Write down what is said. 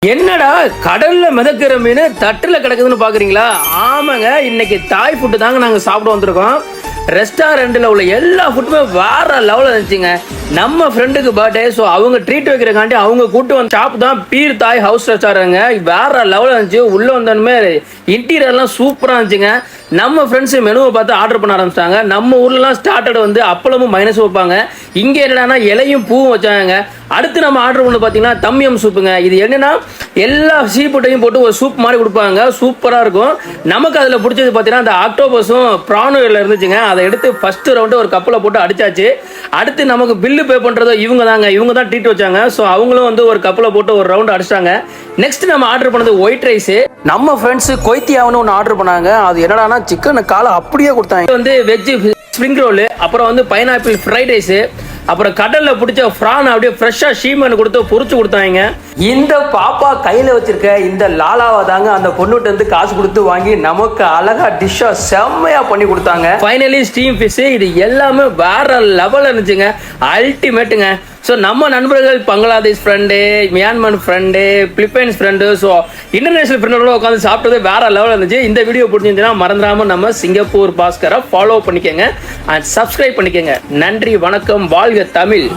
என்னடா கடல்ல மிதக்கிற மீன் தட்டுல கிடக்குதுன்னு பாக்குறீங்களா? ஆமாங்க, இன்னைக்கு தாய் ஃபுட்டு தாங்க நாங்க சாப்பிட வந்திருக்கோம். ரெஸ்டாரண்ட்ல உள்ள எல்லா ஃபுட்டுமே வேற லெவலில் இருந்துச்சுங்க. நம்ம ஃப்ரெண்டுக்கு பர்த்டே, ஸோ அவங்க ட்ரீட் வைக்கிறக்காண்டி அவங்க கூட்டு வந்து ஷாப் தான் பீர் தாய் ஹவுஸ் ரெஸ்டாரங்க. வேற லெவலில் இருந்துச்சு. உள்ள வந்தோடனே இன்டீரியர்லாம் சூப்பராக இருந்துச்சுங்க. நம்ம ஃப்ரெண்ட்ஸ் மெனுவை பார்த்து ஆர்டர் பண்ண ஆரம்பிச்சிட்டாங்க. நம்ம ஊர்லலாம் ஸ்டார்டட் வந்து அப்பளமும் மைனஸ் வைப்பாங்க. இங்கே என்னடானா இலையும் பூவும் வச்சாங்க. அடுத்து நம்ம ஆர்டர் பண்ணி பார்த்தீங்கன்னா தம்மியம் சூப்புங்க. இது என்னன்னா எல்லா சீ ஃபுட்டையும் போட்டு ஒரு சூப் மாதிரி கொடுப்பாங்க. சூப்பராக இருக்கும். நமக்கு அதில் பிடிச்சது பார்த்தீங்கன்னா அந்த ஆக்டோபஸும் ப்ரானும் இருந்துச்சுங்க. அதை எடுத்து ஃபர்ஸ்ட் ரவுண்டு ஒரு கப்பில் போட்டு அடிச்சாச்சு. அடுத்து நமக்கு பில்லு பே பண்ணுறதோ இவங்க தான் ட்ரீட் வச்சாங்க. ஸோ அவங்களும் வந்து ஒரு கப்பில் போட்டு ஒரு ரவுண்டு அடிச்சிட்டாங்க. நெக்ஸ்ட் நம்ம ஆர்டர் பண்ணது ஒயிட் ரைஸ். நம்ம ஃப்ரெண்ட்ஸ் கொய்த்தியாவுன்னு ஒன்று ஆர்டர் பண்ணாங்க. அது என்னடானா சிக்கன் காலை அப்படியே கொடுத்தாங்க. வந்து வெஜ் ஸ்ப்ரிங் ரோல், அப்புறம் வந்து பைனாப்பிள் ஃப்ரைட் ரைஸ், அப்புறம் கடல்ல பிடிச்ச ஃப்ரான் அப்படியே ஃப்ரெஷ்ஷா ஷீமன் கொடுத்து பொரிச்சு கொடுத்தாங்க. இந்த பாப்பா கையில வச்சிருக்க இந்த லாலாவை தாங்க அந்த பொண்ணுகிட்ட இருந்து காசு கொடுத்து வாங்கி நமக்கு அழகா டிஷ்ஷா செம்மையா பண்ணி கொடுத்தாங்க. Finally steam fish. இது எல்லாமே வேற லெவல் இருந்துச்சுங்க. அல்டிமேட்டுங்க. ஸோ நம்ம நண்பர்கள் Bangladesh friend, Myanmar friend, Philippines friend, so international ஃப்ரெண்டோட உட்காந்து சாப்பிட்டது வேற லெவல் இருந்துச்சு. இந்த வீடியோ பிடிச்சிருந்துச்சுன்னா மறந்துடாம நம்ம சிங்கப்பூர் பாஸ்கரை ஃபாலோ பண்ணிக்கோங்க அண்ட் சப்ஸ்கிரைப் பண்ணிக்கோங்க. நன்றி, வணக்கம், வாழ்க தமிழ்.